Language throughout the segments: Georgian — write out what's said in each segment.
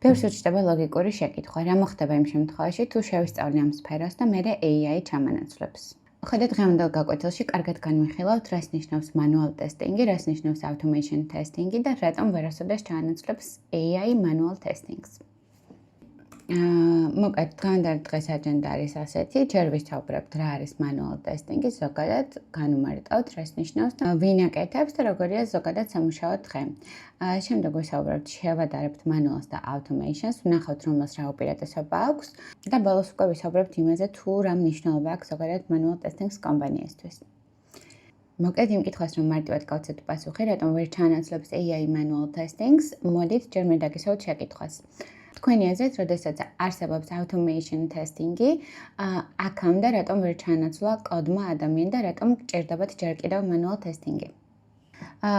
ბევრს უჩნდება ლოგიკური შეკითხვა, რა მოხდება იმ შემთხვევაში, თუ შევისწავლი ამ სფეროს და მერე AI ჩამანაცვლებს. ხედავთ დღევანდელ გაკვეთილში კარგად განვიხილავთ, რას ნიშნავს manual testing-ი, რას ნიშნავს automation testing-ი და რატომ ვერასოდეს ჩაანაცვლებს AI manual testing-ს. მოკლედ დღევანდელ დღეს აჯენდა არის ასეთი, ჯერ ვისაუბრებთ რა არის manual testing-ი, ზოგადად განუმარტავთ, რას ნიშნავს და ვინ აკეთებს და როგორია ზოგადად სამუშაო დღე. შემდეგ ვისაუბრებთ, შევადარებთ manual-ს და automation-ს, ვნახავთ რომელს რა უპირატესობა აქვს და ბოლოს უკვე ვისაუბრებთ იმაზე, თუ რა მნიშვნელობა აქვს ზოგადად manual testing-ს კომპანიისთვის. მოკლედ იმ კითხვას რომ მარტივად გავცეთ პასუხი, რატომ ვერ ჩაანაცვლებს AI manual testing-ს, მოდით ჯერ მე დაგისვათ შეკითხვას. თქვენი აზრით, როდესაც არსებობს automation testing-ი, აქამდე რატომ ვერ ჩაანაცვლა კოდმა ადამიანი და რატომ გჭირდებათ ჯერ კიდევ manual testing-ი?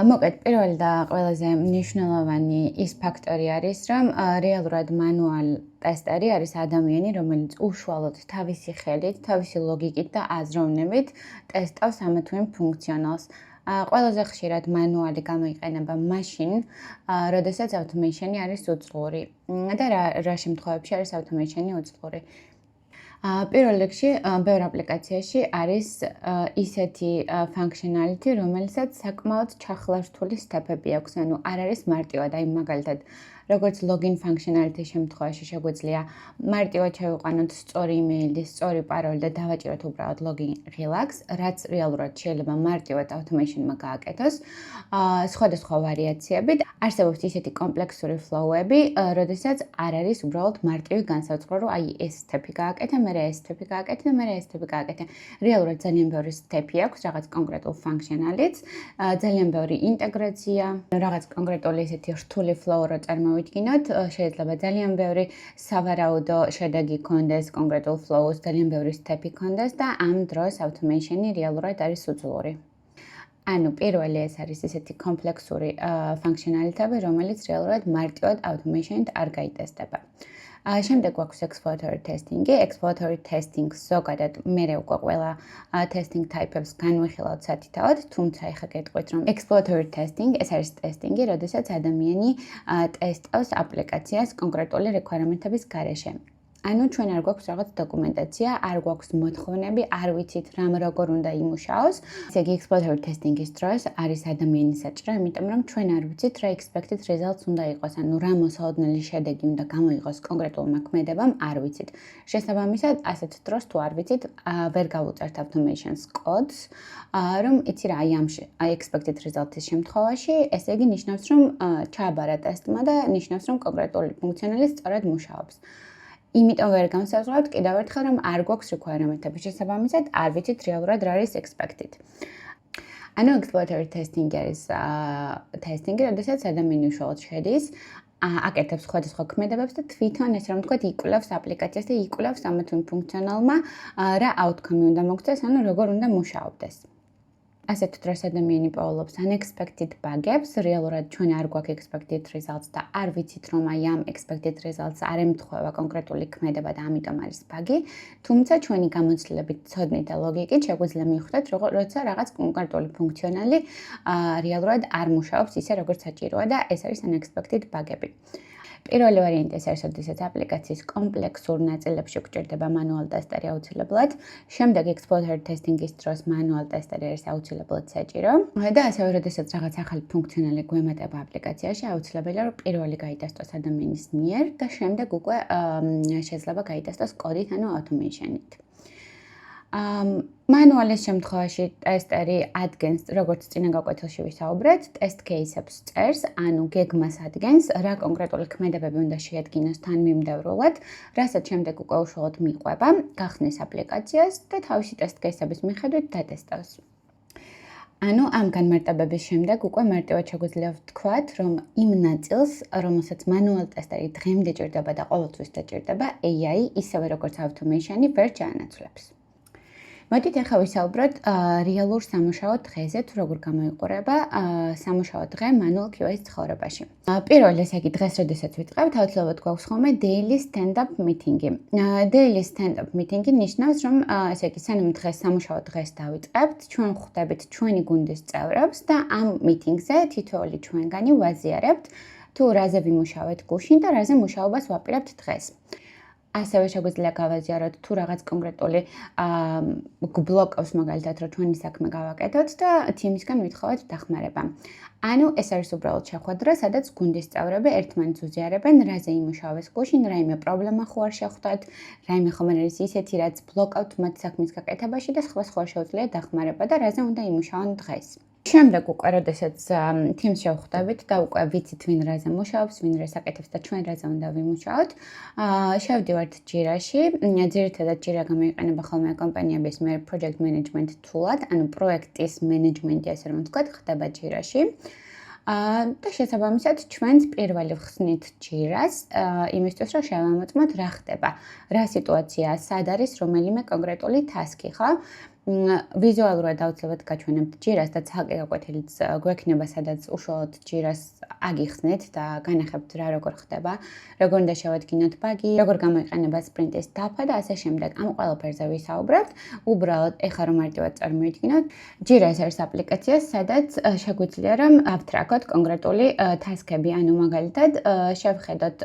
მოკლედ, პირველი და ყველაზე მნიშვნელოვანი ის ფაქტორი არის, რომ რეალურად manual ტესტერი არის ადამიანი, რომელიც უშუალოდ თავისი ხელით, თავისი ლოგიკით და აზროვნებით ტესტავს ამა თუ იმ ფუნქციონალს. ყველაზე ხშირად manual-ი გამოიყენება მაშინ, როდესაც automation-ი არის უძლური. და რა შემთხვევებში არის automation-ი უძლური? პირველ რიგში, ბევრ აპლიკაციაში არის ისეთი functionality, რომელსაც საკმაოდ ჩახლართული სტეპები აქვს, ანუ არ არის მარტივად, აი მაგალითად, როგორც login functionality შემთხვევაში შეგვიძლია მარტივად შევიყვანოთ სწორი email-ი, სწორი პაროლი და დავაჭიროთ უბრალოდ login relax, რაც რეალურად შეიძლება მარტივად automation-მა გააკეთოს. სხვადასხვა ვარიაციებით არსებობს ისეთი კომპლექსური flow-ები, როდესაც არ არის უბრალოდ მარტივი განსაზღვრა, რომ აი ეს სტეპი გააკეთე, მერე ეს სტეპი გააკეთე და მერე ეს სტეპი გააკეთე. რეალურად ძალიან ბევრი სტეპი აქვს რაღაც კონკრეტულ functional-ით, ძალიან ბევრი ინტეგრაცია, რაღაც კონკრეტული ესეთი რთული flow რო წარმოვიდგინოთ, შეიძლება ძალიან ბევრი სავარაუდო შედეგი გქონდეს კონკრეტულ flow-ს, ძალიან ბევრი სტეპი გქონდეს და ამ დროს automation-ი რეალურად არის უძლური. ანუ პირველი ეს არის ესეთი კომპლექსური functionality-ები, რომელიც რეალურად მარტივად automation-ით არ გაიტესტება. შემდეგ გვაქვს exploratory testing-ი. Exploratory testing-ს ზოგადად მერე უკვე ყველა testing type-ებს განვიხილავთ სათითაოდ, თუმცა ეხლა გეტყვით, რომ exploratory testing ეს არის testing-ი, როდესაც ადამიანი ტესტავს აპლიკაციას კონკრეტული requirement-ების გარეშე. ანუ ჩვენ არ გვაქვს რაღაც დოკუმენტაცია, არ გვაქვს მოთხოვნები, არ ვიცით რამ როგორ უნდა იმუშაოს. ესე იგი exploratory testing-ის დროს არის ადამიანის საჭირო, იმიტომ რომ ჩვენ არ ვიცით რა expected results უნდა იყოს, ანუ რა მოსალოდნელი შედეგი უნდა გამოიღოს კონკრეტულმა ქმედებამ, არ ვიცით. შესაბამისად, ასეთ დროს თუ არ ვიცით, ვერ გავუწერთ automation-ს კოდს, რომ იცი რა, აი expected results-ის შემთხვევაში, ესე იგი ნიშნავს, რომ ჩააბარა ტესტმა და ნიშნავს, რომ კონკრეტული ფუნქციონალი სწორად მუშაობს. იმიტომ ვერ განსაზღვრავთ კიდევ ერთხელ, რომ არ გვაქვს requirement-ები, შესაბამისად, არ ვიცით რეალურად რა არის expected. ანუ exploratory testing არის testing-ი, როდესაც ადამიანი უშუალოდ შედის, აკეთებს სხვადასხვა ქმედებებს და თვითონ ესე რომ ვთქვათ, იკვლევს აპლიკაციას და იკვლევს ამა თუ იმ ფუნქციონალმა რა outcome-ი უნდა მოგცეს, ანუ როგორ უნდა მუშაობდეს. ასეთ დროს ადამიანი პოულობს unexpected bug-ებს, რეალურად ჩვენ არ გვაქვს expected results და არ ვიცით რომ აი ამ expected results არ ემთხვევა კონკრეტული ქმედება და ამიტომ არის bug-ი, თუმცა ჩვენი გამოცდილებით, ცოდნით და ლოგიკით შეგვიძლია მივხვდეთ, როცა რაღაც კონკრეტული ფუნქციონალი რეალურად არ მუშაობს ისე როგორც საჭიროა და ეს არის unexpected bug-ები. პირველი ვარიანტი ეს არის, როდესაც აპლიკაციის კომპლექსურ ნაწილებში გვჭირდება manual ტესტერი აუცილებლად. შემდეგ exploratory testing-ის დროს manual ტესტერი არის აუცილებლად საჭირო. და ასევე, როდესაც რაღაც ახალი ფუნქციონალი გვემატება აპლიკაციაში, აუცილებელია, რომ პირველი გაიტესტოს ადამიანის მიერ და შემდეგ უკვე შეიძლება გაიტესტოს კოდით, ანუ automation-ით. manual-ის შემთხვევაში ტესტერი ადგენს, როგორც წინა გაკვეთილში ვისაუბრეთ, test case-ებს წერს, ანუ გეგმას ადგენს, რა კონკრეტული ქმედებები უნდა შეადგინოს თანმიმდევრულად, რასაც შემდეგ უკვე უშუალოდ მიყვება, გახსნის აპლიკაციას და თავისი test case-ების მიხედვით დატესტავს. ანუ ამ განმარტებების შემდეგ უკვე მარტივად შეგვიძლია ვთქვათ, რომ იმ ნაწილს, რომელსაც manual ტესტერი დღემდე ჭირდება და ყოველთვის დაჭირდება, AI ისევე როგორც automation-ი ვერ ჩაანაცვლებს. მოდით ახლა ვისაუბროთ რეალურ სამუშაო დღეზე, თუ როგორ გამოიყურება სამუშაო დღე manual QA-ის ცხოვრებაში. პირველ ესე იგი დღეს, როდესაც ვიწყებთ, აუცილებლად გვაქვს ხოლმე daily stand-up meeting-ი. Daily stand-up meeting-ი ნიშნავს, რომ ესე იგი სანამ დღეს სამუშაო დღეს დავიწყებთ, ჩვენ ხვდებით ჩვენი გუნდის წევრებს და ამ meeting-ზე თითოეული ჩვენგანი ვაზიარებთ თუ რაზე ვიმუშავეთ გუშინ და რაზე მუშაობას ვაპირებთ დღეს. ასევე შეგვიძლია გავაზიაროთ თუ რაღაც კონკრეტული ბლოკავს მაგალითად რომ ჩვენი საქმე გავაკეთოთ და თიმისგან ვითხოვოთ დახმარება. ანუ ეს არის უბრალოდ შეხვედრა, სადაც გუნდის წევრები ერთმანეთს უზიარებენ, რაზე იმუშავეს გუშინ, რაიმე პრობლემა ხო არ შეხვდათ, რაიმე ხომ არ არის ისეთი, რაც ბლოკავთ მათ საქმის გაკეთებაში და სხვა შეუძლია დახმარება და რაზე უნდა იმუშაონ დღეს. შემდეგ უკვე, როდესაც თიმს შევხვდებით და უკვე ვიცით, ვინ რაზე მუშაობს, ვინ რას აკეთებს და ჩვენ რაზე უნდა ვიმუშაოთ, შევდივართ ჯირაში. ძირითადად ჯირა გამოიყენება ხოლმე კომპანიების მიერ project management tool-ად, ანუ პროექტის მენეჯმენტი, ასე რომ ვთქვათ, ხდება ჯირაში. და შესაბამისად ჩვენც პირველი ვხსნით ჯირას იმისთვის, რომ შევამოწმოთ რა ხდება, რა სიტუაციაა, სად არის რომელიმე კონკრეტული ტასკი, ხო? ვიზუალურად აუცილებლად გაჩვენებთ ჯირას და ცალკე გაკვეთილიც გვექნება, სადაც უშუალოდ ჯირას აგიხსნით და განახებთ რა როგორ ხდება, როგორ უნდა შევადგინოთ ბაგი, როგორ გამოიყენება სპრინტის დაფა და ასე შემდეგ. ამ ყველაფერზე ვისაუბრებთ. უბრალოდ ეხლა რომ მარტივად წარმოვიდგინოთ, ჯირა ეს არის აპლიკაცია, სადაც შეგვიძლია რომ ავთრაკოთ კონკრეტული ტასკები, ანუ მაგალითად შევხედოთ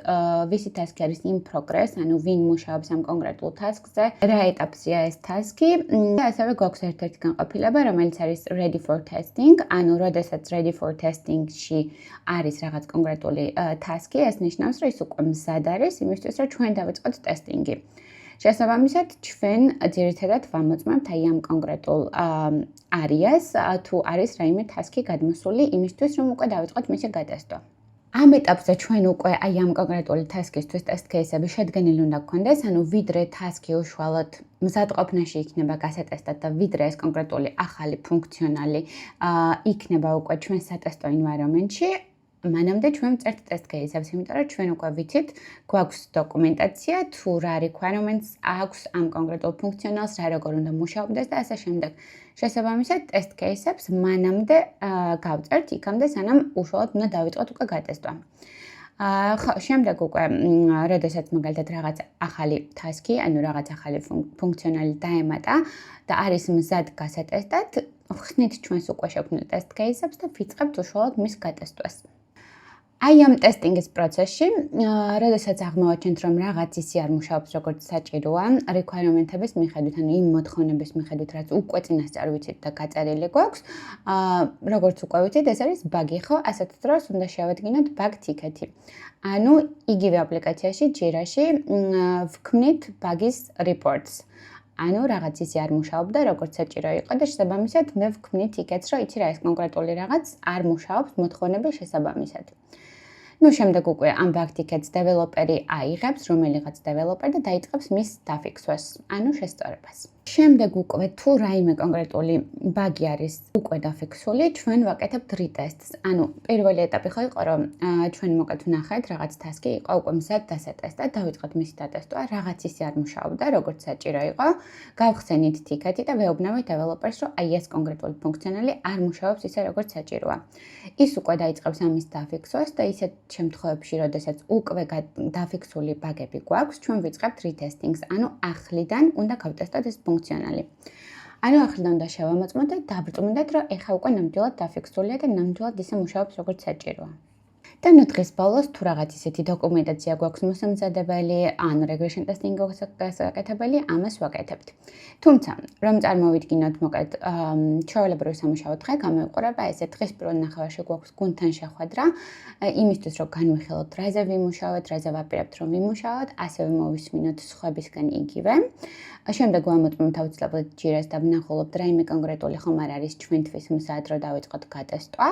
ვისი ტასკი არის in progress, ანუ ვინ მუშაობს ამ კონკრეტულ ტასკზე, რა ეტაპზეა ეს ტასკი და ასევე გვაქვს ერთ-ერთი განყოფილება, რომელიც არის ready for testing, ანუ როდესაც ready for testing-ში არის რაღაც კონკრეტული ტასკი, ეს ნიშნავს, რომ ის უკვე მზად არის იმისთვის, რომ ჩვენ დავიწყოთ ტესტინგი. შესაბამისად, ჩვენ ძირითადად ვამოწმებთ აი ამ კონკრეტულ არეას, თუ არის რაიმე ტასკი გადმოსული იმისთვის, რომ უკვე დავიწყოთ მისი გადასტვა. ამ ეტაპზე ჩვენ უკვე აი ამ კონკრეტული ტასკისთვის ტესტ კეისები შედგენილი უნდა გქონდეს, ანუ ვიდრე ტასკი უშუალოდ მზადყოფნაში იქნება გასატესტად და ვიდრე ეს კონკრეტული ახალი ფუნქციონალი იქნება უკვე ჩვენ სატესტო environment-ში, მანამდე ჩვენ ვწერთ ტესტ კეისებს, იმიტომ რომ ჩვენ უკვე ვიცით, გვაქვს დოკუმენტაცია, თუ რა requirements აქვს ამ კონკრეტულ ფუნქციონალს, რა როგორ უნდა მუშაობდეს და ასე შემდეგ. შესაბამისად, ტესტ კეისებს მანამდე გავწერთ იქამდე, სანამ უშუალოდ უნდა დავიწყოთ უკვე გადასტვა. ხო, შემდეგ უკვე, როდესაც მაგალითად რაღაც ახალი ტასკი, ანუ რაღაც ახალი ფუნქციონალი დაემატა და არის მზად გასატესტად, ვხსნით ჩვენს უკვე შექმნილ ტესტ კეისებს და ვიწყებთ უშუალოდ მის გადასტვას. აი ამ ტესტინგის პროცესში, როდესაც აღმოვაჩენთ, რომ რაღაც ისე არ მუშაობს, როგორც საჭიროა, requirement-ების მიხედვით, ანუ იმ მოთხოვნების მიხედვით, რაც უკვე წინასწარ ვიცით და გაწერილი გვაქვს, როგორც უკვე ვიცით, ეს არის ბაგი, ხო? ასეთ დროს უნდა შევადგინოთ bug ticket-ი. ანუ იგივე აპლიკაციაში, ჯირაში, ვქმნით ბაგის reports. ანუ რაღაც ისე არ მუშაობდა, როგორც საჭირო იყო და შესაბამისად მე ვქმნით tickets, რომ იცი რა ეს კონკრეტული რაღაც არ მუშაობს მოთხოვნების შესაბამისად. შემდეგ უკვე ამ bug tickets დეველოპერი აიღებს, რომელიღაც დეველოპერი და დაიწყებს მის დაფიქსვას, ანუ შესწორებას. შემდეგ უკვე თუ რაიმე კონკრეტული ბაგი არის უკვე დაფიქსული, ჩვენ ვაკეთებთ retest-ს. ანუ პირველი ეტაპი ხო იყო, რომ ჩვენ მოკეთ ვნახეთ, რაღაც ტასკი იყო უკვე მზად დასატესტად, დავიწყოთ მისი დატესტვა, რაღაც ისე არ მუშაობდა, როგორც საჭირო იყო, გავხსენით ticket-ი და ვეუბნებით დეველოპერს, რომ აი ეს კონკრეტული ფუნქციონალი არ მუშაობს ისე, როგორც საჭიროა. ის უკვე დაიწყებს ამის დაფიქსვას და ისეთ შემთხვევებში, როდესაც უკვე დაფიქსული ბაგები გვაქვს, ჩვენ ვიწყებთ retesting-ს, ანუ ახლიდან უნდა გავტესტოთ ეს ფუნქციონალი. ანუ ახლიდან უნდა შევამოწმოთ და დაბრწმუნდეთ, რომ ეხა უკვე ნამდვილად დაფიქსულია და ნამდვილად ისე მუშაობს, როგორც საჭიროა. და დღეს ბოლოს თუ რაღაც ისეთი დოკუმენტაცია გვაქვს მოსამზადებელი, ან regression testing გასაკეთებელი, ამას ვაკეთებთ. თუმცა, რომ წარმოვიდგინოთ, მოკლედ, ჩვეულებრივი სამუშაო დღე გამოიყურება ესე დღის პირველ ნახევარში გვაქვს გუნდთან შეხვედრა, იმისთვის რომ განვიხილოთ, რაზე ვიმუშავოთ, რაზე ვაპირებთ რომ ვიმუშაოთ, ასევე მოვისმინოთ სხვებისგან იგივე. შემდეგ ვამოწმოთ აუცილებლად ჯირას და ვნახულობთ რაიმე კონკრეტული ხომ არ არის ჩვენთვის მზად რომ დავიწყოთ გადასტვა.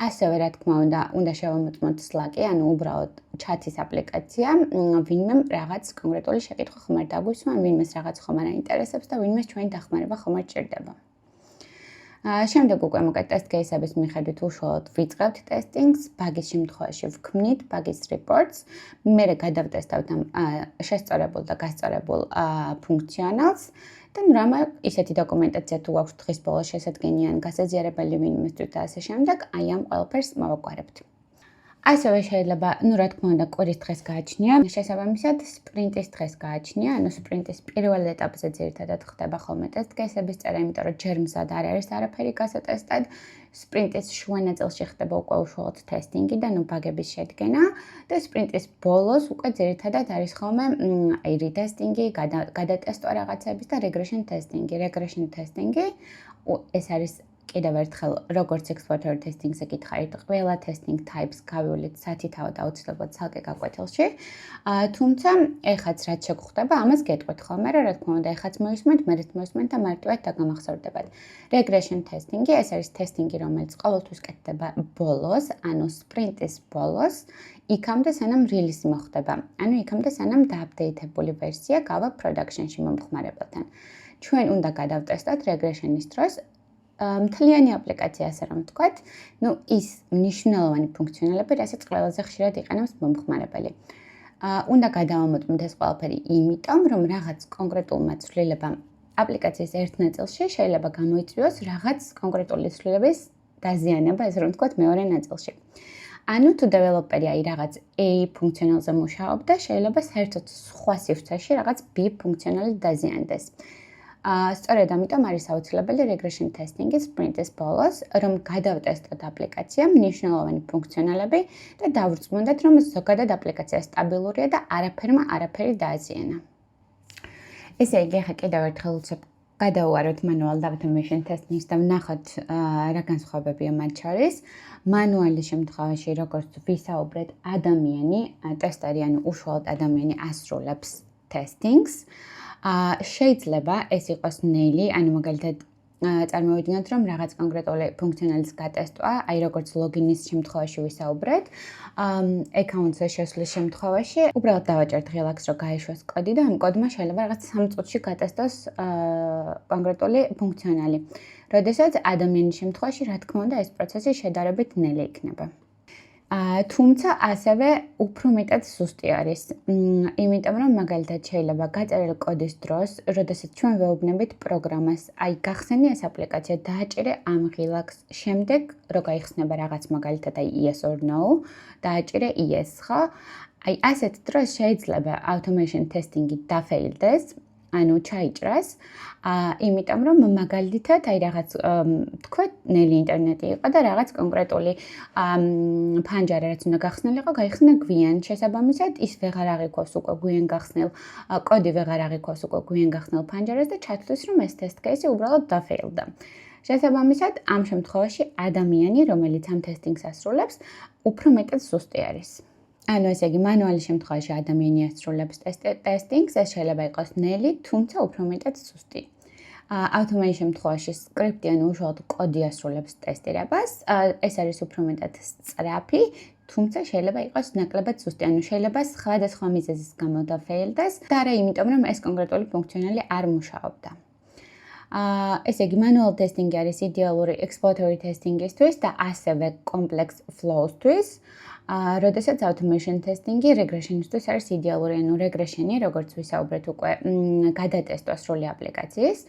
ასევე რა თქმა უნდა შევამოწმოთ Slack-ი, ანუ უბრალოდ ჩათის აპლიკაცია, ვინმე რაღაც კონკრეტული შეკითხვა ხომ არ დაგვისვა, ვინმეს რაღაც ხომ არ აინტერესებს და ვინმეს ჩვენი დახმარება ხომ არ ჭირდება. შემდეგ უკვე მოკეთ ტესტ კეისების მიხედვით უშუალოდ ვიწყებთ ტესტინგს, ბაგის შემთხვევაში ვქმნით ბაგის reports, მერე გადავტესტავთ ამ შესწორებულ და გასწორებულ ფუნქციონალს და რამა ისეთი დოკუმენტაცია თუ გვაქვს დღის ბოლოს შესადგენიან გასაზიარებელი ვინმესთვის და ასე შემდეგ, აი ამ ყველაფერს მოვაგვარებთ. ასევე შეიძლება, რა თქმა უნდა, კვირის დღეს გააჩნია. შესაბამისად, სპრინტის დღეს გააჩნია. სპრინტის პირველ ეტაპზე ძირითადად ხდება ხოლმე ტესტ-კეისების წერა, იმიტომ რომ ჯერ მზად არ არის არაფერი გასატესტად. სპრინტის შუა ნაწილში ხდება უკვე უშუალოდ ტესტინგი და ბაგების შედგენა და სპრინტის ბოლოს უკვე ძირითადად არის ხოლმე ретესტინგი, გადატესტვა რაღაცების და რეგრესიონ ტესტინგი. რეგრესიონ ტესტინგი ეს არის კიდევ ერთხელ, როგორც exploratory testing-ზე გითხარით, ყველა testing types გავივლით სათითაოდ აუცილებლად ცალკე გაკვეთილში. თუმცა, ეხაც რაც შეგხვდება, ამას გეტყვით ხოლმე, რა თქმა უნდა, ეხაც მოისმენთ, მერეც მოისმენთ და მარტივად დაგამახსოვრდებათ. Regression testing-ი, ეს არის ტესტინგი, რომელიც ყოველთვის კეთდება ბოლოს, სპრინტის ბოლოს, იქამდე სანამ რილიზი მოხდება. იქამდე სანამ დააპდეიტებული ვერსია გავა production-ში მომხმარებელთან. ჩვენ უნდა გადავტესტოთ regression-ის დროს მთლიანი აპლიკაცია, ასე რომ ვთქვათ, ის მნიშვნელოვანი ფუნქციონალები, რასაც ყველაზე ხშირად იყენებს მომხმარებელი. უნდა გადავამოწმოთ ეს ყველაფერი იმიტომ, რომ რაღაც კონკრეტულმა ცვლილებამ აპლიკაციის ერთ ნაწილში შეიძლება გამოიწვიოს რაღაც კონკრეტული ცვლილების დაზიანება, ასე რომ ვთქვათ, მეორე ნაწილში. თუ დეველოპერი რაღაც A ფუნქციონალზე მუშაობდა, შეიძლება საერთოდ სხვა სივრცეში რაღაც B ფუნქციონალი დაზიანდეს. სწორედ ამიტომ არის აუცილებელი regression testing-ი სპრინტის ბოლოს, რომ გადავტესტოთ აპლიკაცია, მნიშვნელოვანი ფუნქციონალები და დავრწმუნდეთ, რომ ზოგადად აპლიკაცია სტაბილურია და არაფერი დააზიანა. ესე იგი, ახლა კიდევ ერთხელ უცებ გადავუაროთ manual და automation testing-ს და ვნახოთ რა განსხვავებებია მათ შორის. მანუალის შემთხვევაში, როგორც ვისაუბრეთ, ადამიანი, ტესტერი, უშუალოდ ადამიანი ასრულებს testing-ს. შეიძლება ეს იყოს ნელი, მაგალითად წარმოვიდგინოთ, რომ რაღაც კონკრეტული ფუნქციონალის გატესტვა, როგორც ლოგინის შემთხვევაში ვისაუბრეთ, აკაუნტზე შესვლის შემთხვევაში, უბრალოდ დავაჭერთ ღილაკს, რომ გაეშვას კოდი და ამ კოდმა შეიძლება რაღაც 3 წუთში გატესტოს კონკრეტული ფუნქციონალი. როდესაც ადამიანის შემთხვევაში, რა თქმა უნდა, ეს პროცესი შედარებით ნელი იქნება. თუმცა ასევე უფრო მეტად სუსტი არის. იმიტომ რომ მაგალითად შეიძლება გაწერილ კოდის დროს, როდესაც ჩვენ ვეუბნებით პროგრამას, გახსენი ეს აპლიკაცია, დააჭერე ამ ღილაკს, შემდეგ რო გაიხსნება რაღაც მაგალითად yes or no, დააჭერე yes, ხო? ასეთ დროს შეიძლება automation testing-ი დაფეილდეს, ჩაიჭრას, იმიტომ რომ მაგალითად რაღაც თქვათ ნელი ინტერნეტი იყო და რაღაც კონკრეტული ფანჯარა რაც უნდა გახსნილიყო, გაიხსნა გვიან. შესაბამისად, ის ვეღარ აღიქვავს უკვე გვიან გახსნილ კოდი ვეღარ აღიქვავს უკვე გვიან გახსნილ ფანჯარას და ჩათვლის რომ ეს test case-ი უბრალოდ დაფეილდა. შესაბამისად, ამ შემთხვევაში ადამიანი, რომელიც ამ testing-ს ასრულებს, უფრო მეტად სუსტი არის. ესე იგი, მანუალის შემთხვევაში ადამიანი ასრულებს ტესტინგს, ეს შეიძლება იყოს ნელი, თუმცა უფრო მეტად სუსტი. Automation შემთხვევაში სკრიპტი უშუალოდ კოდი ასრულებს ტესტირებას, ეს არის უფრო მეტად სწრაფი, თუმცა შეიძლება იყოს ნაკლებად სუსტი, შეიძლება სხვადასხვა მიზეზის გამო დაფეილდეს და არა იმიტომ, რომ ეს კონკრეტული ფუნქციონალი არ მუშაობდა. ესე იგი, manual testing არის იდეალური exploratory testing-ისთვის და ასევე complex flows-თვის. როდესაც automation testing-ი regression-ისთვის არის იდეალური, regression-ი, როგორც ვისაუბრეთ უკვე, გადატესტვა სრული აპლიკაციის.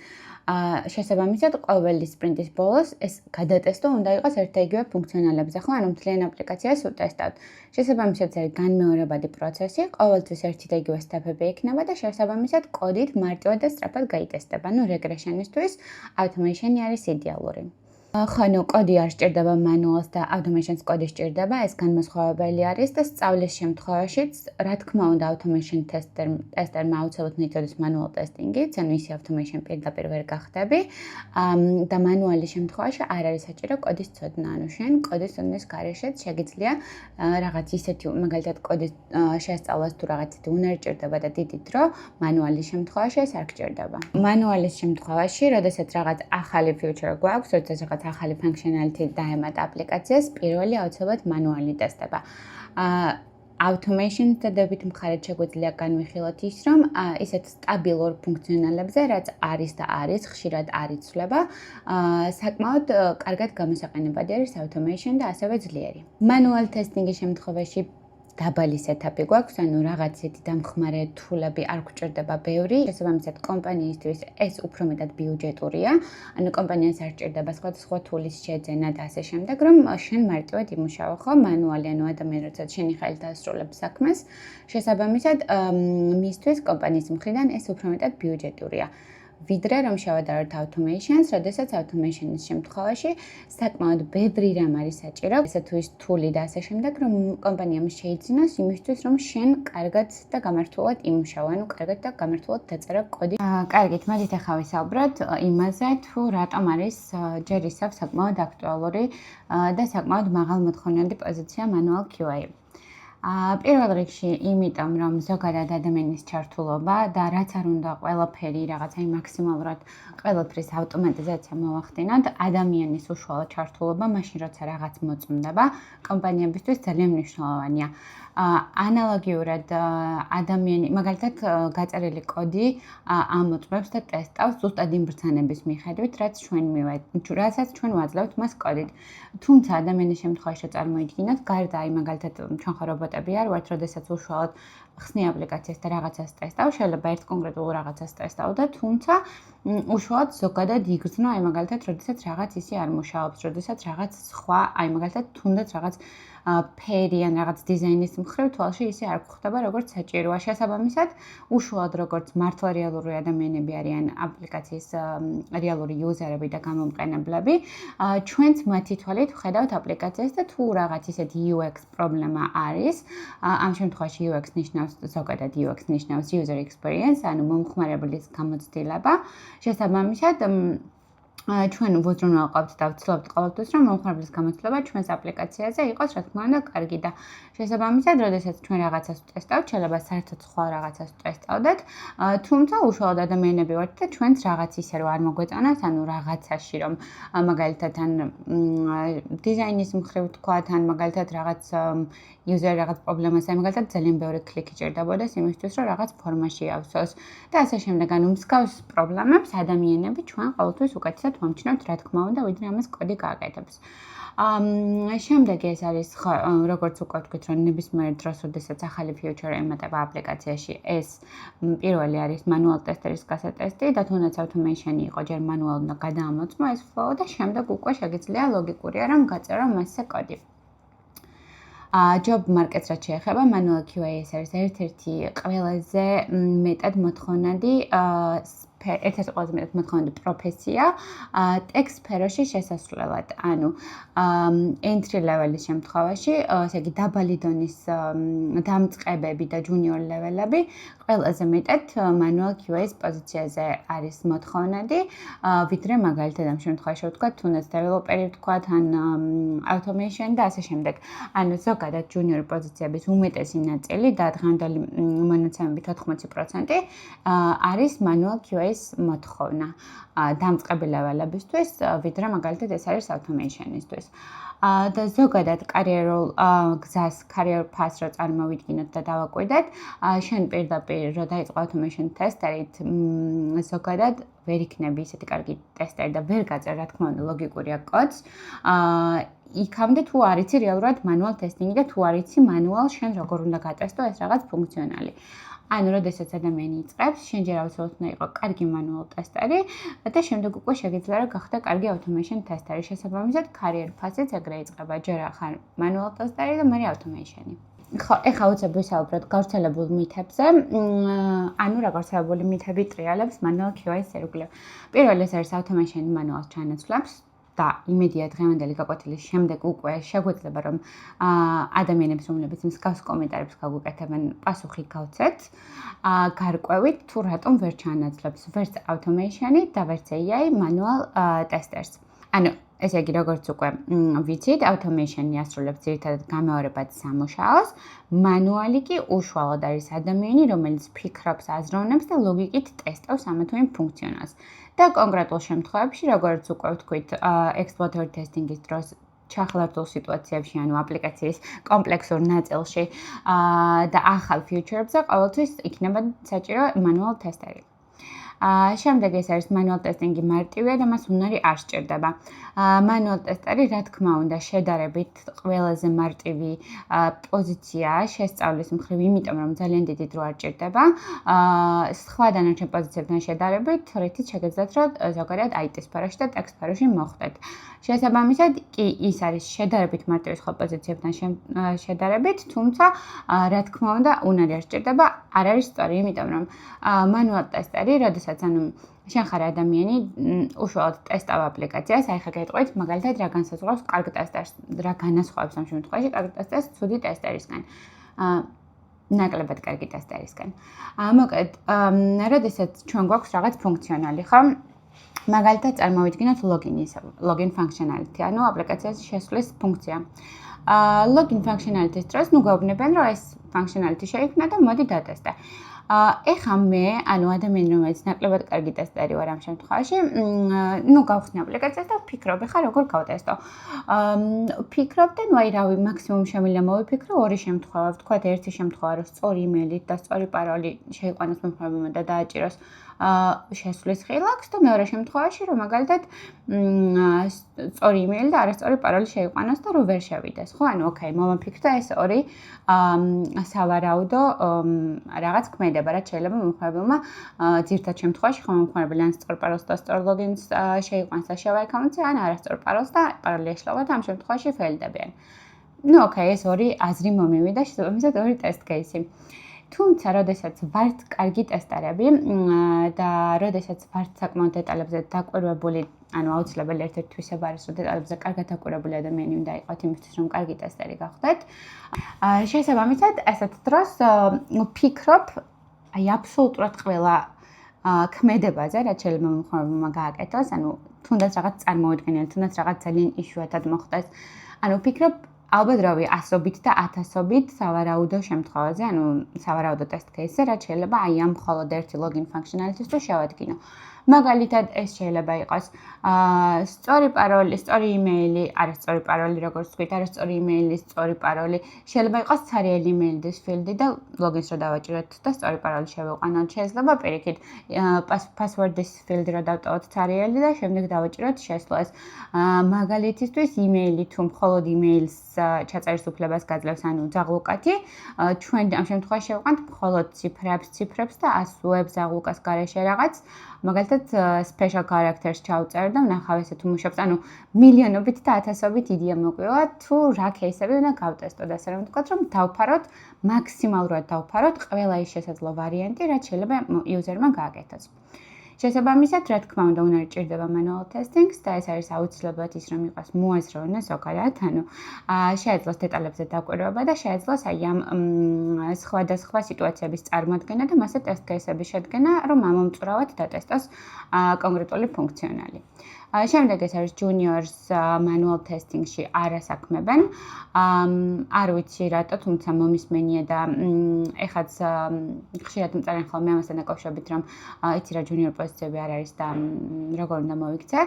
შესაბამისად, ყოველი სპრინტის ბოლოს ეს გადატესტვა უნდა იყოს ერთ და იგივე ფუნქციონალებზე, ხო? მთლიან აპლიკაციას ვტესტავთ. შესაბამისად, ეს არის განმეორებადი პროცესი, ყოველთვის ერთი და იგივე სტეპები ექნება და შესაბამისად, კოდით მარტივად და სწრაფად გაიტესტება. regression-ისთვის automation-ი არის იდეალური. კოდი არ სჭირდება manuals და automation-ს კოდი სჭირდება, ეს განმასხვავებელი არის და სწავლის შემთხვევაშიც, რა თქმა უნდა, automation ტესტერმა აუცილებლად მიიწოდეს manual testing-ი, ისი automation პირდაპირ ვერ გახდები და manual-ის შემთხვევაში არ არის საჭირო კოდის ცოდნა, შენ კოდის ცოდნის გარეშეც შეგიძლია რაღაც ისეთი, მაგალითად, კოდის შესწავლას თუ რაღაც უნარი ჭირდება და დიდი დრო, manual-ის შემთხვევაში ეს არ გჭირდება. manual-ის შემთხვევაში, როდესაც რაღაც ახალი feature გვაქვს, როდესაც რაღაც ახალი ფუნქციონალიტი დაემატა აპლიკაციას, პირველი აუცილებლად manual-ი ტესტება. automation ტესტებით მხარეთ შეგვიძლია განვიხილოთ ის, რომ ისეთ სტაბილურ ფუნქციონალებზე, რაც არის და არის, ხშირად არ იცვლება, საკმაოდ კარგად გამოსაყენებადი არის automation და ასევე ძლიერი. manual testing-ის შემთხვევაში დაბალი სეტაპი გვაქვს, ანუ რაღაც ისეთი დამხმარე თულები არ გვჭირდება ბევრი. შესაბამისად, კომპანიისთვის ეს უფრო მეტად ბიუჯეტურია. ანუ კომპანიას არ სჭირდება სხვადასხვა თულის შეძენა და ასე შემდეგ, რომ შენ მარტივად იმუშაო ხო, მანუალი, ანუ ადამიანი როცა შენი ხელით ასრულებს საქმეს, შესაბამისად, მისთვის კომპანიის მხრიდან ეს უფრო მეტად ბიუჯეტურია. ვიდრე რომ შევადაროთ automation-ს, როდესაც automation-ის შემთხვევაში საკმაოდ ბევრი რამ არის საჭირო, ესე თუ ის თული და ასე შემდეგ, რომ კომპანიამ შეიძინოს იმისთვის, რომ შენ კარგად და გამართულად იმუშაო, ანუ კარგად და გამართულად დაწერა კოდი. კარგით, მოდით ახლა ვისაუბროთ იმაზე, თუ რატომ არის ჯერ ისევ საკმაოდ აქტუალური და საკმაოდ მაღალმოთხოვნადი პოზიცია manual QA. პირველ რიგში იმიტომ, რომ ზოგადად ადამიანის ჩართულობა და რაც არ უნდა ყველაფერი რაღაცა მაქსიმალურად ყველაფრის ავტომატიზაცია მოვახდინოთ, ადამიანის უშუალო ჩართულობა მაშინ როცა რაღაც მოწმდება, კომპანიებისთვის ძალიან მნიშვნელოვანია. ანალოგიურად ადამიანი, მაგალითად, გაწერილი კოდი ამოწმებს და ტესტავს ზუსტად იმ ბრძანების მიხედვით, რასაც ჩვენ ვაძლევთ მას კოდით. თუმცა ადამიანის შემთხვევაში წარმოიდგინოთ, გარდა აი მაგალითად ჩვენ ხო რობოტები არ ვართ, როდესაც უშუალოდ ხსნი აპლიკაციას და რაღაცას ტესტავ, შეიძლება ერთ კონკრეტულ რაღაცას ტესტავ და თუმცა უშუალოდ ზოგადად იგრძნო, აი მაგალითად, როდესაც რაღაც ისე არ მუშაობს, როდესაც რაღაც სხვა, აი მაგალითად, თუნდაც რაღაც ფერი ან რაღაც დიზაინის მხრივ თვალში ისე არ გვხვდება, როგორც საჭიროა. შესაბამისად, უშუალოდ როგორც მართლა რეალური ადამიანები არიან აპლიკაციის რეალური იუზერები და გამომყენებლები, ჩვენც მათი თვალით ვხედავთ აპლიკაციას და თუ რაღაც ისეთი UX პრობლემა არის, ამ შემთხვევაში UX ნიშნავს ზოგადად UX ნიშნავს user experience, ანუ მომხმარებლის გამოცდილება. შესაბამისად, ჩვენ ვუზრუნველყოფთ და ვცდილობთ ყოველთვის, რომ მომხმარებლის გამოცდილება ჩვენს აპლიკაციაზე იყოს, რა თქმა უნდა, კარგი და შესაბამისად, როდესაც ჩვენ რაღაცას ვტესტავთ, შეიძლება საერთოდ სხვა რაღაცას ვტესტავდეთ, თუმცა უშუალოდ ადამიანები ვართ და ჩვენც რაღაც ისე რომ არ მოგვეწონათ, ანუ რაღაცაში რომ მაგალითად ან დიზაინის მხრივ თქვათ, ან მაგალითად რაღაც user რაღაც პრობლემას, აი მაგალითად ძალიან ბევრი კლიკი ჭირდებოდეს იმისთვის, რომ რაღაც ფორმაში ავსოს და ასე შემდეგ, ანუ მსგავს პრობლემებს ადამიანები ჩვენ ყოველთვის უკეთესად ვამჩნევთ, რა თქმა უნდა, ვიდრე ამას კოდი გააკეთებს. შემდეგი ეს არის, როგორც უკვე ვთქვით, რომ ნებისმიერ დროს, როდესაც ახალი ფიუჩერი ემატება აპლიკაციაში, ეს პირველი არის manual tester-ის გასატესტი და თუნდაც automation-ი იყო, ჯერ manual უნდა გადაამოწმო ეს flow და შემდეგ უკვე შეგიძლია ლოგიკურია, რომ გაწერო მასზე კოდი. job market-ს რაც შეეხება, manual QA-ს არის ერთ-ერთი ყველაზე მეტად მოთხოვნადი ერთ-ერთი ყველაზე მეტად მოთხოვნადი პროფესია ტექ სფეროში შესასვლელად. ანუ entry level-ის შემთხვევაში, ესე იგი დაბალი დონის დამწყებები და junior level-ები ყველაზე მეტად manual QA-ის პოზიციაზე არის მოთხოვნადი, ვიდრე მაგალითად ამ შემთხვევაში ვთქვათ, თუნდაც developer-ი ვთქვათ, ან automation და ასე შემდეგ. ანუ ზოგადად junior პოზიციების უმეტესი ნაწილი და დღევანდელი მონაცემებით 80% არის manual QA-ის მოთხოვნა დამწყები level-ებისთვის, ვიდრე მაგალითად ეს არის automation-ისთვის. და ზოგადად კარიერულ გზას, career path რო წარმოვიდგინოთ და დავაკვირდეთ, შენ პირდაპირ რო დაიწყო automation tester-ით, ზოგადად ვერ იქნები ისეთი კარგი ტესტერი და ვერ გაწერ, რა თქმა უნდა, ლოგიკურია კოდს. იქამდე თუ არ იცი რეალურად manual testing-ი და თუ არ იცი manual შენ როგორ უნდა გატესტო ეს რაღაც ფუნქციონალი. ანუ როდესაც ადამიანი იწყებს, შენ ჯერ აუცილებლად უნდა იყო კარგი manual tester-ი და შემდეგ უკვე შეგიძლია რომ გახდე კარგი automation tester-ი. შესაბამისად, career path-იც ეგრე იწყება. ჯერ ახარ manual tester-ი და მერე automation-ი. ხო, ეხლა უცებ ვისაუბროთ გავრცელებულ მითებზე. ანუ რა გავრცელებული მითები ტრიალებს manual QA-ის ირგვლივ. პირველი ეს არის automation manual-ს ჩანაცვლებს. და იმედია დღევანდელი გაკვეთილის შემდეგ უკვე შეგვეძლება რომ ადამიანებს რომლებიც მსგავს კომენტარებს გაგვიკეთებენ პასუხი გავცეთ გარკვევით თუ რატომ ვერ ჩანაცვლებს ვერც automation-ი და ვერც AI manual testers. ანუ ესე იგი როგორც უკვე ვიცით, automation-ი ასრულებს ძირითადად გამეორებად სამუშაოს, manual-ი კი უშუალოდ არის ადამიანი, რომელიც ფიქრობს, აზროვნებს და ლოგიკით ტესტავს ამა თუ იმ ფუნქციონალს. და კონკრეტულ შემთხვევებში, როგორც უკვე ვთქვით, exploratory testing-ის დროს ჩახლართულ სიტუაციებში, ანუ აპლიკაციის კომპლექსურ ნაწილში და ახალ ფიუჩერებზე ყოველთვის იქნება საჭირო manual tester-ი. შემდეგ ეს არის manual testing-ი მარტივია და მას უნარი არ სჭირდება. manual tester-ი, რა თქმა უნდა, შედარებით ყველაზე მარტივი პოზიციაა შესწავლის მხრივ, იმიტომ რომ ძალიან დიდი დრო არ ჭირდება. სხვა დანარჩენ პოზიციებთან შედარებით, რითიც შეგეძლოთ, რომ ზოგადად IT სფეროში და tech სფეროში მოხვდეთ. შესაბამისად, კი ის არის შედარებით მარტივი სხვა პოზიციებთან შედარებით, თუმცა რა თქმა უნდა, უნარი არ სჭირდება, არ არის სწორი, იმიტომ რომ manual tester-ი, როდესაც შენ ხარ ადამიანი, უშუალოდ ტესტავ აპლიკაციას, აი ხა გეტყვით, მაგალითად, რა განსაზღვრავს კარგ ტესტერს, რა განასხვავებს ამ შემთხვევაში კარგ ტესტერს ცუდი ტესტერისგან. ნაკლებად კარგი ტესტერისგან. მოკლედ, როდესაც ჩვენ გვაქვს რაღაც ფუნქციონალი, ხო? მაგალითად, წარმოვიდგინოთ login functionality, ანუ აპლიკაციის შესვლის ფუნქცია. login functionality-ის დროს, გვეუბნებიან, რომ ეს functionality შეიქმნა და მოდი დატესტე. ეხლა მე, ადამიანი, რომელიც ნაკლებად კარგი ტესტერი ვარ ამ შემთხვევაში, გავხსნე აპლიკაციას და ვფიქრობ, ეხლა როგორ გავტესტო. ვფიქრობ და რავი, მაქსიმუმ შემიძლია მოვიფიქრო ორი შემთხვევა, ვთქვათ, ერთი შემთხვევა, რომ სწორი იმეილით და სწორი პაროლი შეიყვანოს მომხმარებელმა და დააჭიროს შესვლის ხილაკს და მეორე შემთხვევაში, რომ მაგალითად სწორი იმეილი და არასწორი პაროლი შეიყვანოს და რომ ვერ შევიდეს. ხო, ოკეი, მომაფიქრდა ეს ორი სავარაუდო რაღაც ქმედება, რაც შეიძლება მომხმარებელმა ძირთად შემთხვევაში ხომ მომხმარებელი ან სწორ პაროლს და სწორ ლოგინს შეიყვანს და შევა აკაუნტზე, ან არასწორ პაროლს და პაროლი ეშლება და ამ შემთხვევაში ფეილდებიან. ოკეი, ეს ორი აზრი მომივიდა, შესაბამისად ორი ტესტ კეისი. თუმცა, როდესაც ვართ კარგი ტესტერები და როდესაც ვართ საკმაოდ დეტალებზე დაკვირვებული, აუცილებელი ერთ-ერთი თვისება არის, რომ დეტალებზე კარგად დაკვირვებული ადამიანი უნდა იყოთ იმისთვის, რომ კარგი ტესტერი გახდეთ. შესაბამისად, ასეთ დროს ვფიქრობ, აბსოლუტურად ყველა ქმედებაზე, რაც შეიძლება მომხმარებელმა გააკეთოს, თუნდაც რაღაც წარმოუდგენელი, თუნდაც რაღაც ძალიან იშვიათად მოხდეს. ვფიქრობ, ალბათ რავი, ასობით და ათასობით სავარაუდო შემთხვევაზე, სავარაუდო ტესტ кейსზე, რაც შეიძლება ამ მხოლოდ ერთი login functionality-ისთვის შევადგინო. მაგალითად, ეს შეიძლება იყოს სწორი პაროლი, სწორი იმეილი, არასწორი პაროლი, როგორც ვთქვით, არასწორი იმეილი, სწორი პაროლი. შეიძლება იყოს ცარიელი იმეილის ფილდი და ლოგინს რო დავაჭიროთ და სწორი პაროლი შევიყვანოთ. შეიძლება პირიქით password-ის ფილდი რო დავტოვოთ ცარიელი და შემდეგ დავაჭიროთ შესვლას. მაგალითისთვის იმეილი თუ მხოლოდ იმეილს ჩაწერის უფლებას გაძლევს, ძაღლუკათი, ჩვენ ამ შემთხვევაში შევყვანთ მხოლოდ ციფრებს და ასუებს ზაღლუკას გარეშე რაღაც. მაგალითად, special characters ჩავწერ და ვნახავ ესე თუ მუშაობს, მილიონობით და ათასობით იდეა მოგვივა, თუ რა кейსები უნდა გავტესტო და ასე რომ ვთქვათ, რომ დავფაროთ, მაქსიმალურად დავფაროთ ყველა ის შესაძლო ვარიანტი, რაც შეიძლება იუზერმა გააკეთოს. შესაბამისად, რა თქმა უნდა, უნარი ჭირდება manual testing-ს და ეს არის აუცილებლად ის, რომ იყოს მოაზროვნე ზოგადად, შეეძლოს დეტალებზე დაკვირვება და შეეძლოს ამ სხვადასხვა სიტუაციების წარმოადგენა და მასე ტესტ кейსების შედგენა, რომ ამომწურავად დატესტოს კონკრეტული ფუნქციონალი. შემდეგ ეს არის juniors manual testing-ში არასაქმებენ. არ ვიცი რატო, თუმცა მომისმენია და ეხაც ხშირად მწერენ ხოლმე ამასთან დაკავშირებით, რომ იცი რა junior პოზიციები არ არის და როგორ უნდა მოვიქცე.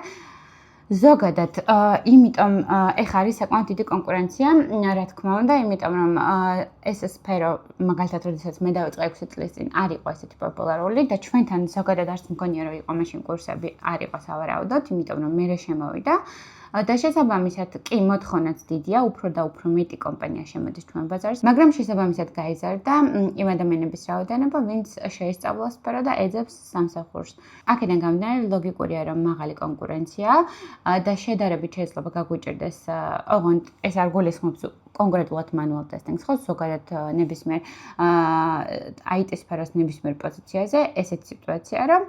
ზოგადად, იმიტომ ეხა არის საკმაოდ დიდი კონკურენცია, რა თქმა უნდა, იმიტომ რომ ეს სფერო, მაგალითად, როდესაც მე დავიწყე 6 წლის წინ, არ იყო ესეთი პოპულარული და ჩვენთან ზოგადად არც მგონია, რომ იყო მაშინ კურსები, არ იყო სავარაუდოდ, იმიტომ რომ მე შემოვიდა. და შესაბამისად, კი, მოთხოვნაც დიდია, უფრო და უფრო მეტი კომპანია შემოდის ჩვენ ბაზარს, მაგრამ შესაბამისად გაიზარდა იმ ადამიანების რაოდენობა, ვინც შეისწავლა სფერო და ეძებს სამსახურს. აქედან გამომდინარე, ლოგიკურია, რომ მაღალი კონკურენციაა და შედარებით შეიძლება გაგვიჭირდეს, ოღონდ ეს არ გულისხმობს კონკრეტულად manual testing-ს, ხო, ზოგადად ნებისმიერ IT სფეროს ნებისმიერ პოზიციაზე ესეთი სიტუაცია, რომ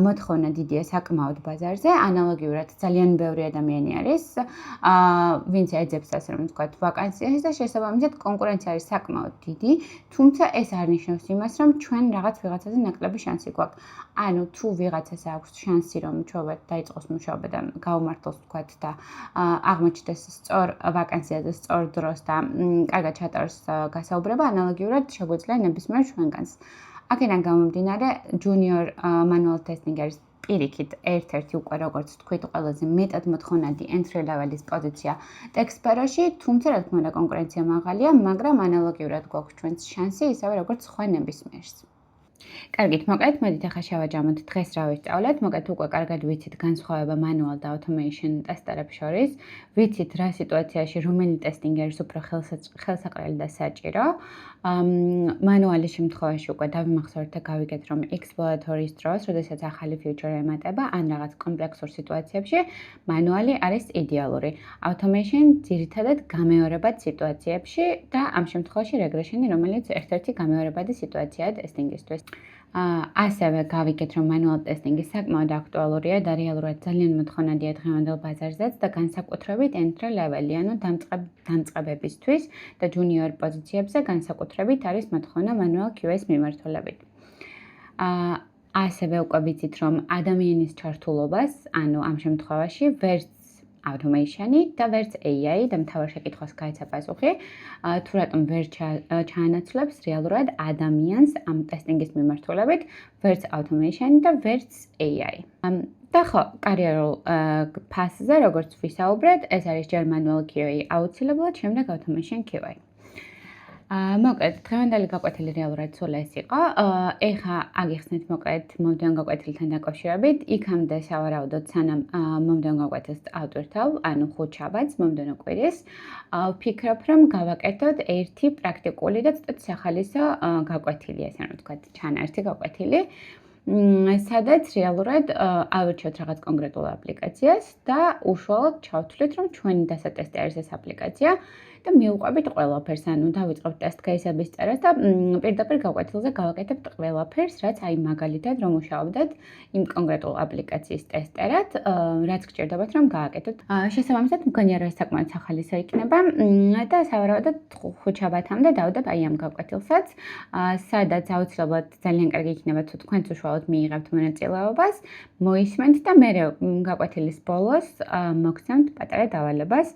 მოთხოვნა დიდია საკმაოდ ბაზარზე, ანალოგიურად ძალიან ბევრი ადამიანი არის, ვინც ეძებს ასე რომ ვთქვათ ვაკანსიას და შესაბამისად კონკურენცია არის საკმაოდ დიდი, თუმცა ეს არ ნიშნავს იმას, რომ ჩვენ რაღაც ვიღაცაზე ნაკლები შანსი გვაქვს. თუ ვიღაცას აქვს შანსი, რომ ჩვენად დაიწყოს მუშაობა და გაუმართლოს ვთქვათ და აღმოჩნდეს სწორ ვაკანსიაზე, სწორ დროს და კარგად ჩატაროს გასაუბრება, ანალოგიურად შეგვიძლია ნებისმიერ ჩვენგანს. აქედან გამომდინარე, junior manual testing არის პირიქით ერთ-ერთი უკვე როგორც ვთქვით, ყველაზე მეტად მოთხოვნადი entry level-ის პოზიცია tech სფეროში, თუმცა რა თქმა უნდა კონკურენცია მაღალია, მაგრამ ანალოგიურად გვაქვს ჩვენს შანსი, ისევე როგორც სხვა ნებისმიერს. კარგით, მოკლედ, მოდით ახლა შევაჯამოთ დღეს რა ვისწავლეთ. მოკლედ, უკვე კარგად ვიცით განსხვავება manual და automation ტესტერებს შორის. ვიცით რა სიტუაციაში რომელი ტესტინგი არის უფრო ხელსაყრელი და საჭირო. manual-ის შემთხვევაში უკვე დავიმახსოვრეთ და გავიგეთ, რომ exploratory-ის დროს, როდესაც ახალი feature ემატება, ან რაღაც კომპლექსურ სიტუაციებში, manual-ი არის იდეალური. Automation ძირითადად გამეორებად სიტუაციებში და ამ შემთხვევაში regression-ი, რომელიც ერთ-ერთი გამეორებადი სიტუაციაა ტესტინგისთვის. ასევე გავიგეთ, რომ manual testing-ი საკმაოდ აქტუალურია და რეალურად ძალიან მოთხოვნადია დღევანდელ ბაზარზეც და განსაკუთრებით entry level-ი, ანუ დამწყებებისთვის და junior პოზიციებზე განსაკუთრებით არის მოთხოვნა manual QA-ს მიმართულებით. ასევე უკვე ვიცით, რომ ადამიანის ჩართულობას, ანუ ამ შემთხვევაში ვერც automation-ი და ვერც AI და მთავარ შეკითხვას გაეცა პასუხი, თუ რატომ ვერ ჩაანაცვლებს რეალურად ადამიანს ამ ტესტინგის მიმართულებით, ვერც automation და ვერც AI. და ხო, კარიერულ ფასზე, როგორც ვისაუბრეთ, ეს არის ჯერ manual QA აუცილებლად, შემდეგ automation QA. მოკლედ, დღევანდელი გაკვეთილი რეალურად სულ ეს იყო. ეხლა აგიხსნით მოკლედ მომდევნო გაკვეთილთან დაკავშირებით. იქამდე სავარაუდოდ სანამ მომდევნო გაკვეთილს ავტვირთავ, ანუ 5 შაბათს მომდევნო კვირის, ვფიქრობ, რომ გავაკეთოთ ერთი პრაქტიკული და ცოტა სახალისო გაკვეთილი, ესე რომ ვთქვათ, ჩანართი გაკვეთილი. სადაც რეალურად ავირჩიოთ რაღაც კონკრეტულ აპლიკაციას და უშუალოდ ჩავთვლით, რომ ჩვენი დასატესტი არის ეს აპლიკაცია და მივუყვებით ყველაფერს, ანუ დავიწყებთ test case-ების წერას და პირდაპირ გაკვეთილზე გავაკეთებთ ყველაფერს, რაც აი მაგალითად რომ მუშაობდეთ იმ კონკრეტულ აპლიკაციის ტესტერად, რაც გჭირდებათ რომ გააკეთოთ. შესაბამისად, მგონია რომ ეს საკმაოდ სახალისო იქნება და სავარაუდოდ 5 შაბათამდე დავდებ აი ამ გაკვეთილსაც, სადაც აუცილებლად ძალიან კარგი იქნება თუ თქვენც უშუალოდ მიიღებთ მონაწილეობას, მოისმენთ და მე გაკვეთილის ბოლოს მოგცემთ პატარა დავალებას,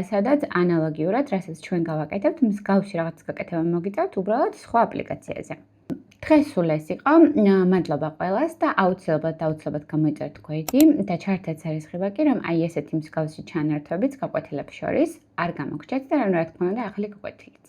სადაც ანალოგიურად რასაც ჩვენ გავაკეთებთ, მსგავსი რაღაც გაკეთება მოგიწევთ უბრალოდ სხვა აპლიკაციაზე. დღეს სულ ეს იყო. მადლობა ყველას და აუცილებლად გამოიწერთ გვერდი და ჩართეთ სარისხება კი, რომ აი ესეთი მსგავსი ჩანართვებიც გაკვეთილებს შორის არ გამოგჩეთ და რა თქმა უნდა ახალი გაკვეთილიც.